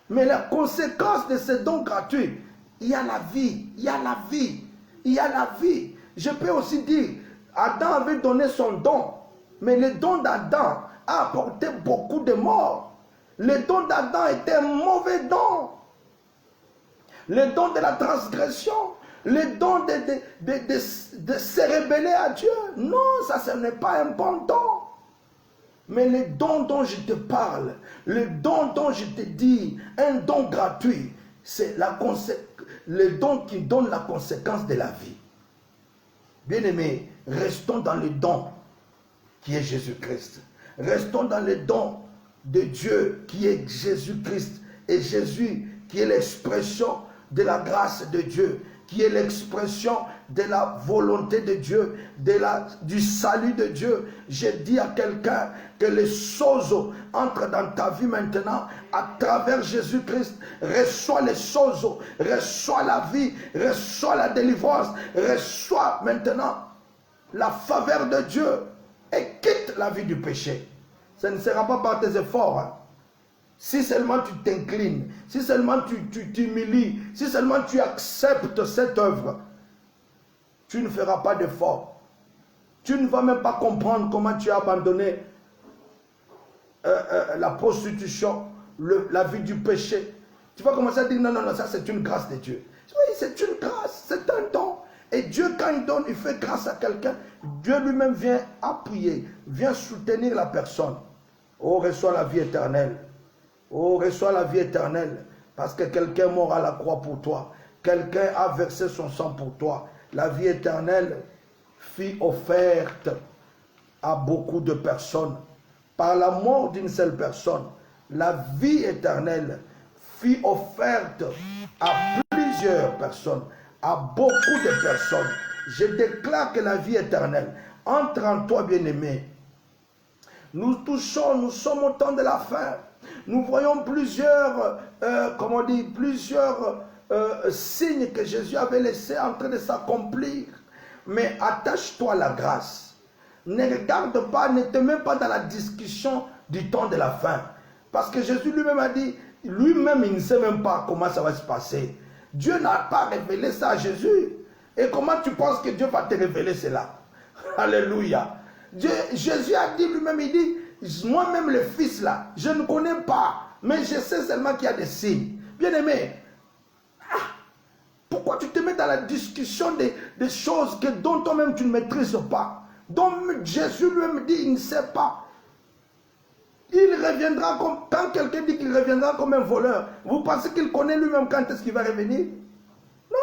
Mais la conséquence de ce don gratuit, il y a la vie. Il y a la vie. Il y a la vie. Je peux aussi dire, Adam avait donné son don. Mais le don d'Adam a apporté beaucoup de morts. Le don d'Adam était un mauvais don. Le don de la transgression. Le don de se rebeller à Dieu. Non, ça ce n'est pas un bon don. Mais le don dont je te parle, le don dont je te dis, un don gratuit, c'est le don qui donne la conséquence de la vie. Bien-aimés, restons dans le don qui est Jésus-Christ. Restons dans le don de Dieu qui est Jésus-Christ. Et Jésus qui est l'expression de la grâce de Dieu, qui est l'expression de la volonté de Dieu, du salut de Dieu. Je dis à quelqu'un que les choses entrent dans ta vie maintenant à travers Jésus-Christ. Reçois les choses, reçois la vie, reçois la délivrance, reçois maintenant la faveur de Dieu et quitte la vie du péché. Ce ne sera pas par tes efforts. Hein. Si seulement tu t'inclines, si seulement tu t'humilies, si seulement tu acceptes cette œuvre, tu ne feras pas d'effort. Tu ne vas même pas comprendre comment tu as abandonné la prostitution, la vie du péché. Tu vas commencer à dire non, non, non, ça c'est une grâce de Dieu. Oui, c'est une grâce, c'est un don. Et Dieu, quand il donne, il fait grâce à quelqu'un. Dieu lui-même vient appuyer, vient soutenir la personne. Oh, reçois la vie éternelle. Oh, reçois la vie éternelle. Parce que quelqu'un mort à la croix pour toi. Quelqu'un a versé son sang pour toi. La vie éternelle fut offerte à beaucoup de personnes. Par la mort d'une seule personne, la vie éternelle fut offerte à plusieurs personnes, à beaucoup de personnes. Je déclare que la vie éternelle entre en toi, bien-aimé. Nous sommes au temps de la fin. Nous voyons plusieurs signes que Jésus avait laissés en train de s'accomplir. Mais attache-toi à la grâce. Ne regarde pas, ne te mets pas dans la discussion du temps de la fin. Parce que Jésus lui-même a dit, lui-même il ne sait même pas comment ça va se passer. Dieu n'a pas révélé ça à Jésus. Et comment tu penses que Dieu va te révéler cela? Alléluia. Jésus a dit lui-même, il dit, moi-même le Fils là, je ne connais pas, mais je sais seulement qu'il y a des signes. Bien-aimé, pourquoi tu te mets dans la discussion des choses dont toi-même tu ne maîtrises pas? Donc Jésus lui-même dit, il ne sait pas. Il reviendra comme, quand quelqu'un dit qu'il reviendra comme un voleur, vous pensez qu'il connaît lui-même quand est-ce qu'il va revenir? Non.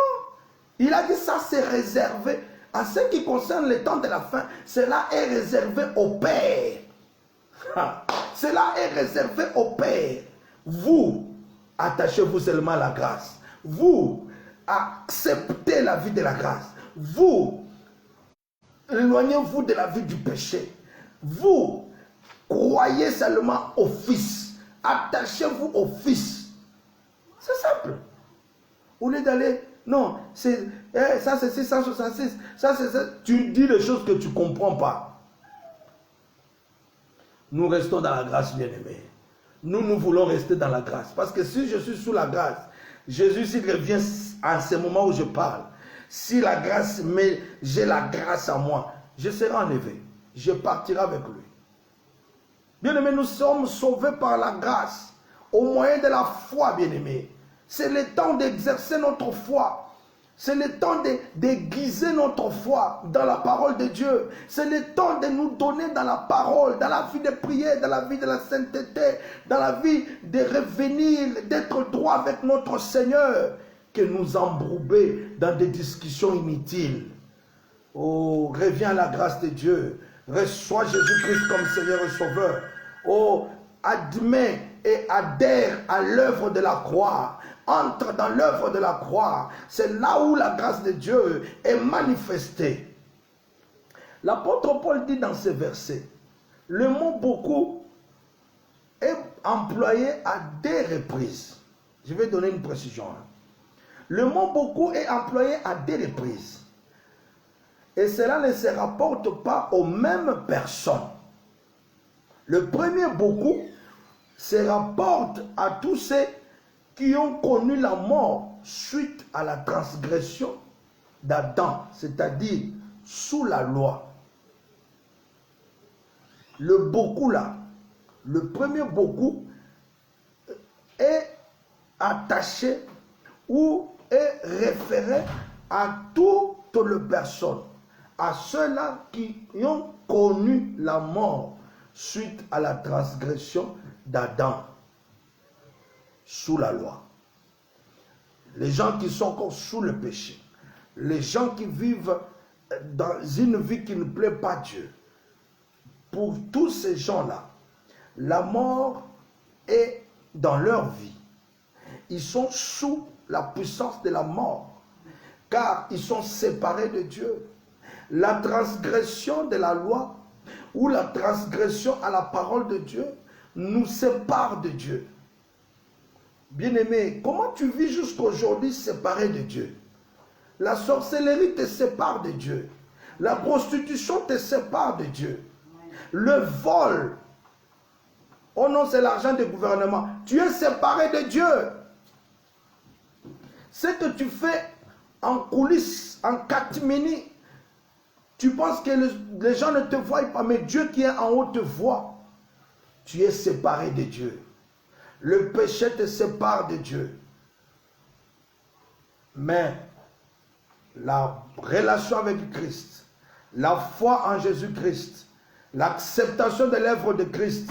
Il a dit ça c'est réservé. En ce qui concerne le temps de la fin, cela est réservé au Père. Cela est réservé au Père. Vous, attachez-vous seulement à la grâce. Vous, acceptez la vie de la grâce. Vous, éloignez-vous de la vie du péché. Vous, croyez seulement au Fils. Attachez-vous au Fils. C'est simple. Au lieu d'aller, non, c'est ça c'est 666, ça c'est ça. Tu dis des choses que tu ne comprends pas. Nous restons dans la grâce, bien-aimés. Nous voulons rester dans la grâce. Parce que si je suis sous la grâce, Jésus, s'il revient à ce moment où je parle, si la grâce, mais j'ai la grâce en moi, je serai enlevé. Je partirai avec lui. Bien-aimés, nous sommes sauvés par la grâce, au moyen de la foi, bien-aimés. C'est le temps d'exercer notre foi. C'est le temps d'aiguiser notre foi dans la parole de Dieu. C'est le temps de nous donner dans la parole, dans la vie de prière, dans la vie de la sainteté, dans la vie de revenir, d'être droit avec notre Seigneur, que nous embrouber dans des discussions inutiles. Oh, reviens à la grâce de Dieu. Reçois Jésus-Christ comme Seigneur et Sauveur. Oh, admets et adhère à l'œuvre de la croix. Entre dans l'œuvre de la croix. C'est là où la grâce de Dieu est manifestée. L'apôtre Paul dit dans ce verset, le mot beaucoup est employé à des reprises. Je vais donner une précision. Le mot beaucoup est employé à des reprises. Et cela ne se rapporte pas aux mêmes personnes. Le premier beaucoup se rapporte à tous ceux qui ont connu la mort suite à la transgression d'Adam, c'est-à-dire sous la loi. Le beaucoup là, le premier beaucoup est attaché ou est référé à toutes les personnes, à ceux-là qui ont connu la mort suite à la transgression d'Adam sous la loi. Les gens qui sont encore sous le péché, les gens qui vivent dans une vie qui ne plaît pas à Dieu. Pour tous ces gens-là, la mort est dans leur vie. Ils sont sous la puissance de la mort, car ils sont séparés de Dieu. La transgression de la loi ou la transgression à la parole de Dieu nous sépare de Dieu. Bien-aimé, comment tu vis jusqu'aujourd'hui séparé de Dieu? La sorcellerie te sépare de Dieu. La prostitution te sépare de Dieu. Le vol, oh non, c'est l'argent du gouvernement. Tu es séparé de Dieu. Ce que tu fais en coulisses, en catimini, tu penses que les gens ne te voient pas, mais Dieu qui est en haut te voit. Tu es séparé de Dieu. Le péché te sépare de Dieu. Mais la relation avec Christ, la foi en Jésus-Christ, l'acceptation de l'œuvre de Christ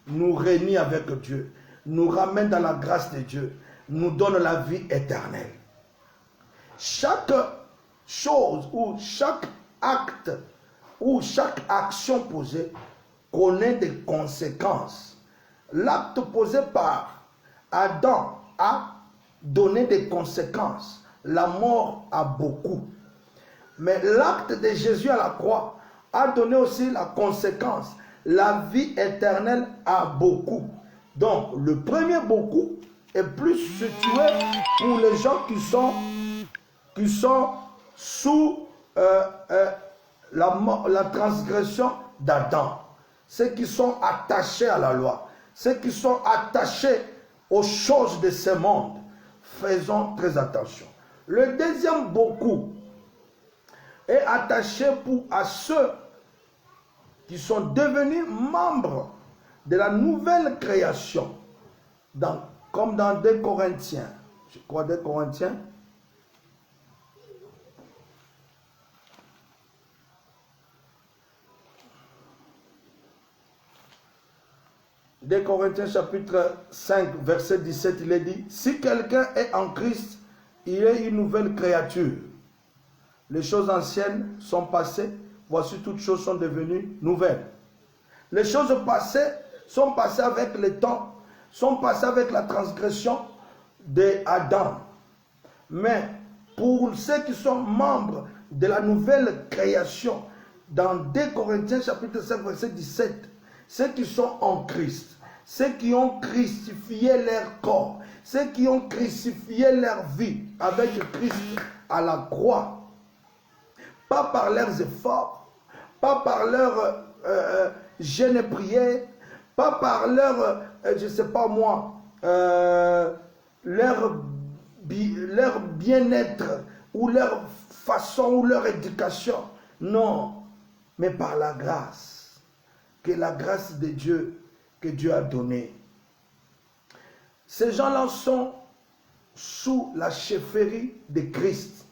nous réunit avec Dieu, nous ramène dans la grâce de Dieu, nous donne la vie éternelle. Chaque chose ou chaque acte ou chaque action posée connaît des conséquences. L'acte posé par Adam a donné des conséquences. La mort a beaucoup. Mais l'acte de Jésus à la croix a donné aussi la conséquence. La vie éternelle a beaucoup. Donc, le premier beaucoup est plus situé pour les gens qui sont sous la transgression d'Adam. Ceux qui sont attachés à la loi. Ceux qui sont attachés aux choses de ce monde. faisons très attention. Le deuxième beaucoup est attaché à ceux qui sont devenus membres de la nouvelle création, comme dans 2 Corinthiens. Je crois 2 Corinthiens. 2 Corinthiens chapitre 5, verset 17, il est dit, si quelqu'un est en Christ, il est une nouvelle créature. Les choses anciennes sont passées, voici toutes choses sont devenues nouvelles. Les choses passées sont passées avec le temps, sont passées avec la transgression d'Adam. Mais pour ceux qui sont membres de la nouvelle création, dans 2 Corinthiens chapitre 5, verset 17, ceux qui sont en Christ, ceux qui ont crucifié leur corps, ceux qui ont crucifié leur vie avec Christ à la croix, pas par leurs efforts, pas par leur jeûne et prière, pas par leur, je ne sais pas moi, leur bien-être ou leur façon ou leur éducation. Non, mais par la grâce, que la grâce de Dieu que Dieu a donnée. Ces gens-là sont sous la chefferie de Christ.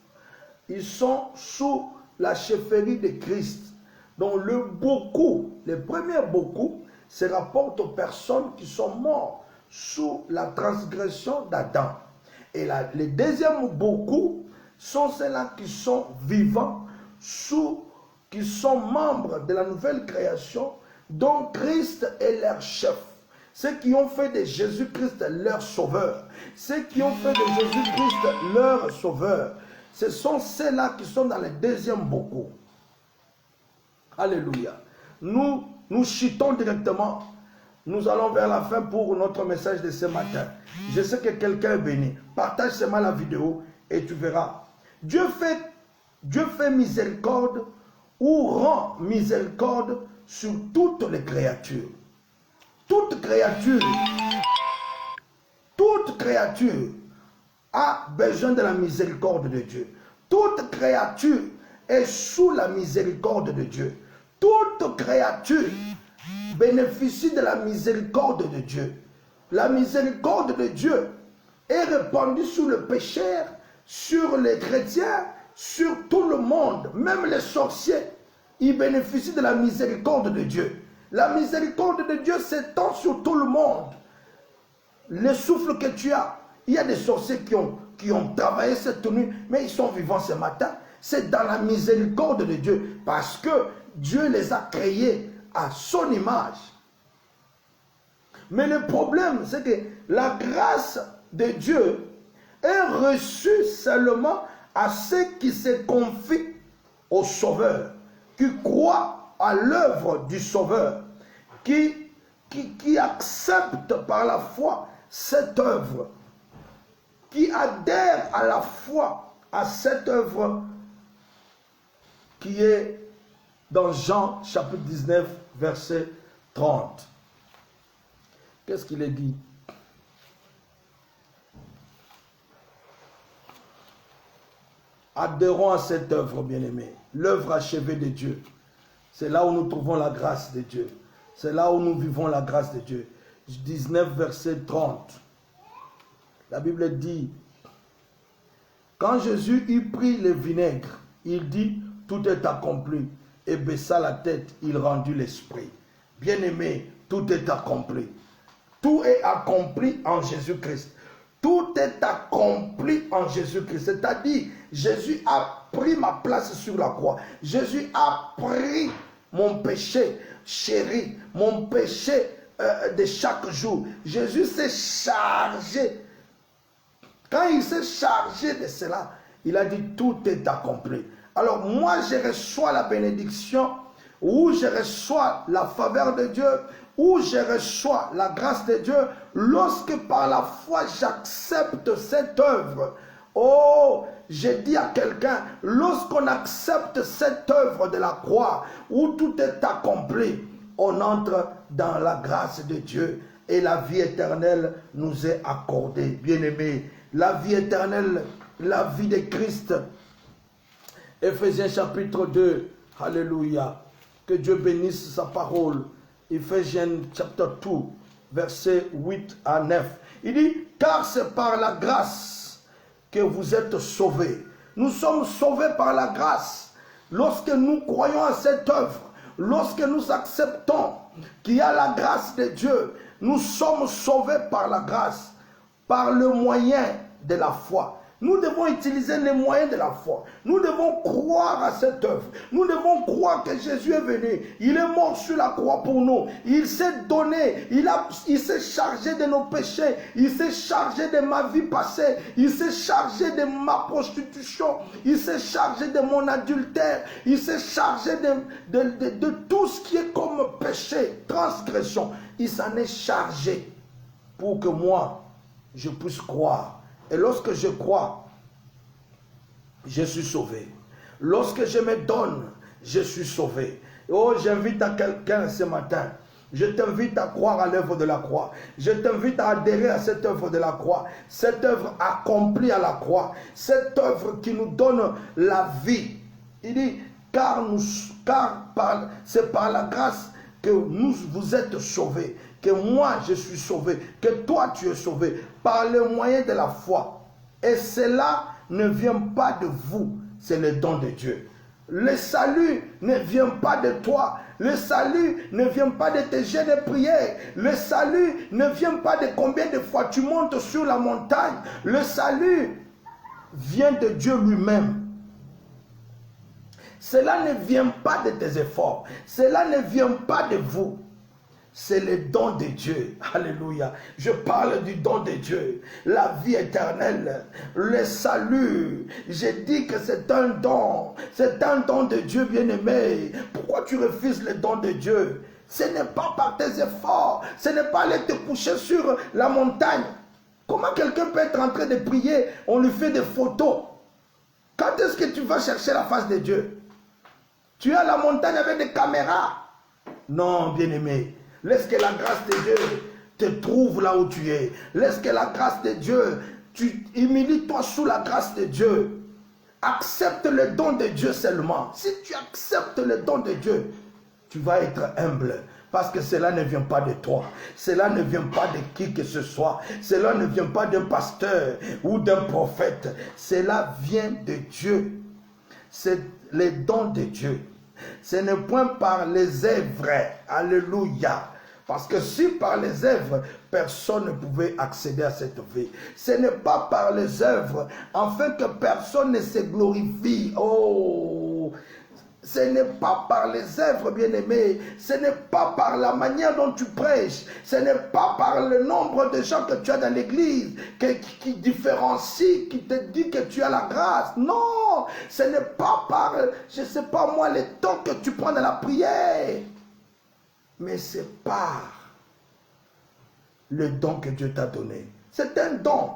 Ils sont sous la chefferie de Christ. Donc le premier beaucoup, se rapporte aux personnes qui sont mortes sous la transgression d'Adam. Et les deuxièmes beaucoup sont ceux-là qui sont vivants, qui sont membres de la nouvelle création, dont Christ est leur chef. Ceux qui ont fait de Jésus-Christ leur sauveur. Ceux qui ont fait de Jésus-Christ leur sauveur. Ce sont ceux-là qui sont dans le deuxième beaucoup. Alléluia. Nous chutons directement. Nous allons vers la fin pour notre message de ce matin. Je sais que quelqu'un est béni. Partage seulement la vidéo et tu verras. Dieu fait miséricorde ou rend miséricorde sur toutes les créatures. Toute créature a besoin de la miséricorde de Dieu. Toute créature est sous la miséricorde de Dieu. Toute créature bénéficie de la miséricorde de Dieu. La miséricorde de Dieu est répandue sur le pécheur, sur les chrétiens, sur tout le monde, même les sorciers. Ils bénéficient de la miséricorde de Dieu. La miséricorde de Dieu s'étend sur tout le monde. Le souffle que tu as, il y a des sorciers qui ont travaillé cette nuit, mais ils sont vivants ce matin. C'est dans la miséricorde de Dieu, parce que Dieu les a créés à son image. Mais le problème, c'est que la grâce de Dieu est reçue seulement à ceux qui se confient au Sauveur, qui croient à l'œuvre du Sauveur, qui acceptent par la foi cette œuvre, qui adhèrent à la foi à cette œuvre qui est dans Jean chapitre 19, verset 30. Qu'est-ce qu'il est dit? Adhérons à cette œuvre, bien-aimés, l'œuvre achevée de Dieu. C'est là où nous trouvons la grâce de Dieu. C'est là où nous vivons la grâce de Dieu. 19, verset 30. La Bible dit, quand Jésus eut pris le vinaigre, il dit, tout est accompli. Et baissa la tête, il rendit l'esprit. Bien-aimé, tout est accompli. Tout est accompli en Jésus-Christ. Tout est accompli en Jésus-Christ. C'est-à-dire, Jésus a pris ma place sur la croix. Jésus a pris mon péché chéri, mon péché de chaque jour. Jésus s'est chargé. Quand il s'est chargé de cela, il a dit tout est accompli. Alors moi, je reçois la bénédiction, ou je reçois la faveur de Dieu, où je reçois la grâce de Dieu, lorsque par la foi j'accepte cette œuvre. Oh, j'ai dit à quelqu'un, lorsqu'on accepte cette œuvre de la croix, où tout est accompli, on entre dans la grâce de Dieu et la vie éternelle nous est accordée. Bien-aimés, la vie éternelle, la vie de Christ. Éphésiens chapitre 2, alléluia. Que Dieu bénisse sa parole. Éphésiens chapitre 2, versets 8 à 9. Il dit, car c'est par la grâce que vous êtes sauvés. Nous sommes sauvés par la grâce. Lorsque nous croyons à cette œuvre, lorsque nous acceptons qu'il y a la grâce de Dieu, nous sommes sauvés par la grâce, par le moyen de la foi. Nous devons utiliser les moyens de la foi. Nous devons croire à cette œuvre. Nous devons croire que Jésus est venu. Il est mort sur la croix pour nous. Il s'est donné. Il s'est chargé de nos péchés. Il s'est chargé de ma vie passée. Il s'est chargé de ma prostitution. Il s'est chargé de mon adultère. Il s'est chargé de tout ce qui est comme péché, transgression. Il s'en est chargé pour que moi, je puisse croire. Et lorsque je crois, je suis sauvé. Lorsque je me donne, je suis sauvé. Oh, j'invite à quelqu'un ce matin. Je t'invite à croire à l'œuvre de la croix. Je t'invite à adhérer à cette œuvre de la croix. Cette œuvre accomplie à la croix. Cette œuvre qui nous donne la vie. Il dit, c'est par la grâce que vous êtes sauvés. Que moi je suis sauvé, que toi tu es sauvé par le moyen de la foi. Et cela ne vient pas de vous, c'est le don de Dieu. Le salut ne vient pas de toi. Le salut ne vient pas de tes jeux de prière. Le salut ne vient pas de combien de fois tu montes sur la montagne. Le salut vient de Dieu lui-même. Cela ne vient pas de tes efforts. Cela ne vient pas de vous. C'est le don de Dieu. Alléluia. Je parle du don de Dieu. La vie éternelle. Le salut. Je dis que c'est un don. C'est un don de Dieu bien-aimé. Pourquoi tu refuses le don de Dieu? Ce n'est pas par tes efforts. Ce n'est pas aller te coucher sur la montagne. Comment quelqu'un peut être en train de prier? On lui fait des photos. Quand est-ce que tu vas chercher la face de Dieu? Tu es à la montagne avec des caméras? Non, bien-aimé. Laisse que la grâce de Dieu te trouve là où tu es. Laisse que la grâce de Dieu, tu humilies-toi sous la grâce de Dieu. Accepte le don de Dieu seulement. Si tu acceptes le don de Dieu, tu vas être humble. Parce que cela ne vient pas de toi. Cela ne vient pas de qui que ce soit. Cela ne vient pas d'un pasteur ou d'un prophète. Cela vient de Dieu. C'est le don de Dieu. Ce n'est point par les œuvres. Alléluia. Parce que si par les œuvres, personne ne pouvait accéder à cette vie. Ce n'est pas par les œuvres, afin que personne ne se glorifie. Oh, ce n'est pas par les œuvres, bien-aimés. Ce n'est pas par la manière dont tu prêches. Ce n'est pas par le nombre de gens que tu as dans l'église qui différencie, qui te dit que tu as la grâce. Non, ce n'est pas par, je ne sais pas moi, le temps que tu prends dans la prière. Mais c'est par le don que Dieu t'a donné. C'est un don.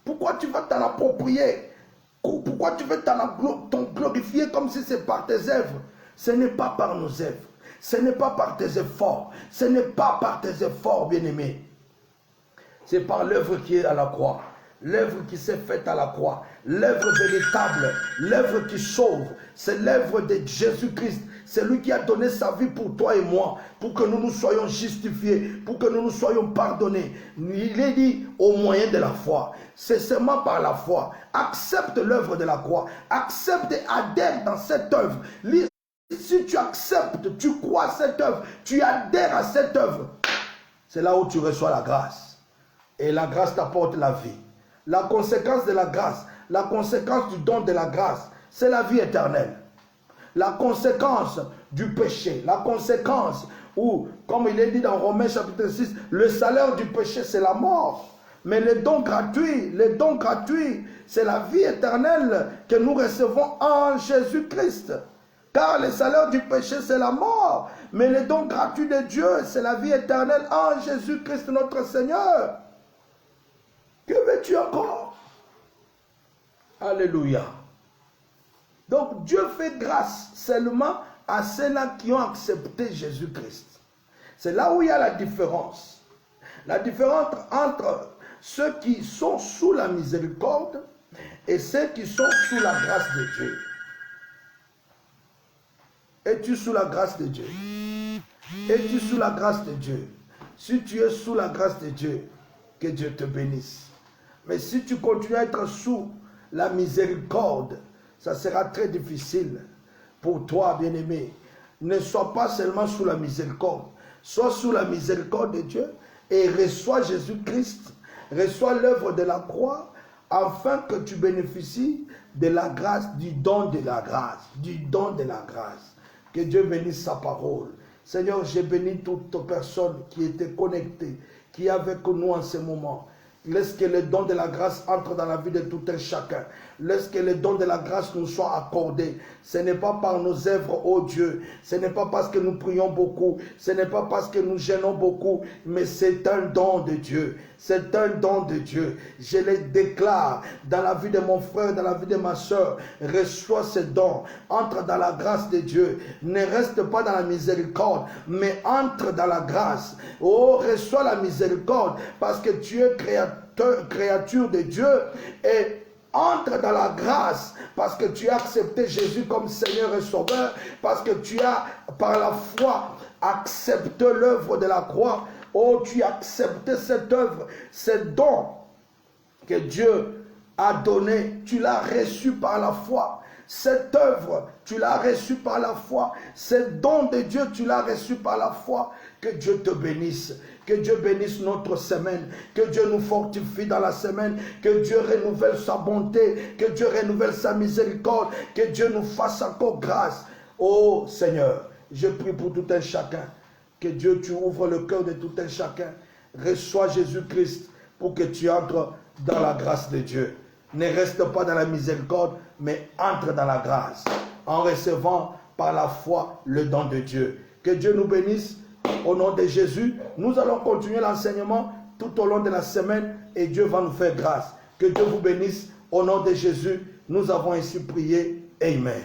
Pourquoi tu vas t'en approprier? Pourquoi tu veux t'en glorifier comme si c'est par tes œuvres? Ce n'est pas par nos œuvres. Ce n'est pas par tes efforts. Ce n'est pas par tes efforts, bien-aimés. C'est par l'œuvre qui est à la croix. L'œuvre qui s'est faite à la croix. L'œuvre véritable. L'œuvre qui sauve. C'est l'œuvre de Jésus-Christ. C'est lui qui a donné sa vie pour toi et moi, pour que nous nous soyons justifiés, pour que nous nous soyons pardonnés. Il est dit au moyen de la foi. C'est seulement par la foi. Accepte l'œuvre de la croix. Accepte et adhère dans cette œuvre. Si tu acceptes, tu crois à cette œuvre, tu adhères à cette œuvre, c'est là où tu reçois la grâce. Et la grâce t'apporte la vie. La conséquence de la grâce, la conséquence du don de la grâce, c'est la vie éternelle. La conséquence du péché, la conséquence où, comme il est dit dans Romains chapitre 6, le salaire du péché c'est la mort. Mais le don gratuit, c'est la vie éternelle que nous recevons en Jésus-Christ. Car le salaire du péché c'est la mort. Mais le don gratuit de Dieu c'est la vie éternelle en Jésus-Christ notre Seigneur. Que veux-tu encore? Alléluia. Donc Dieu fait grâce seulement à ceux-là qui ont accepté Jésus-Christ. C'est là où il y a la différence. La différence entre ceux qui sont sous la miséricorde et ceux qui sont sous la grâce de Dieu. Es-tu sous la grâce de Dieu? Es-tu sous la grâce de Dieu? Si tu es sous la grâce de Dieu, que Dieu te bénisse. Mais si tu continues à être sous la miséricorde, ça sera très difficile pour toi, bien-aimé. Ne sois pas seulement sous la miséricorde, sois sous la miséricorde de Dieu et reçois Jésus-Christ, reçois l'œuvre de la croix, afin que tu bénéficies de la grâce, du don de la grâce, du don de la grâce. Que Dieu bénisse sa parole. Seigneur, j'ai béni toute personne qui était connectée, qui est avec nous en ce moment. Laisse que le don de la grâce entre dans la vie de tout un chacun. Laisse que le don de la grâce nous soit accordé. Ce n'est pas par nos œuvres, ô Dieu. Ce n'est pas parce que nous prions beaucoup. Ce n'est pas parce que nous gênons beaucoup. Mais c'est un don de Dieu. C'est un don de Dieu. Je le déclare dans la vie de mon frère, dans la vie de ma soeur. Reçois ce don. Entre dans la grâce de Dieu. Ne reste pas dans la miséricorde, mais entre dans la grâce. Oh, reçois la miséricorde parce que tu es créature de Dieu et entre dans la grâce parce que tu as accepté Jésus comme Seigneur et Sauveur, parce que tu as par la foi accepté l'œuvre de la croix. Oh, tu as accepté cette œuvre, ce don que Dieu a donné, tu l'as reçu par la foi. Cette œuvre, tu l'as reçue par la foi. Ce don de Dieu, tu l'as reçu par la foi. Que Dieu te bénisse. Que Dieu bénisse notre semaine. Que Dieu nous fortifie dans la semaine. Que Dieu renouvelle sa bonté. Que Dieu renouvelle sa miséricorde. Que Dieu nous fasse encore grâce. Oh Seigneur, je prie pour tout un chacun. Que Dieu, tu ouvres le cœur de tout un chacun. Reçois Jésus-Christ pour que tu entres dans la grâce de Dieu. Ne reste pas dans la miséricorde, mais entre dans la grâce, en recevant par la foi le don de Dieu. Que Dieu nous bénisse. Au nom de Jésus, nous allons continuer l'enseignement tout au long de la semaine et Dieu va nous faire grâce. Que Dieu vous bénisse. Au nom de Jésus, nous avons ainsi prié. Amen.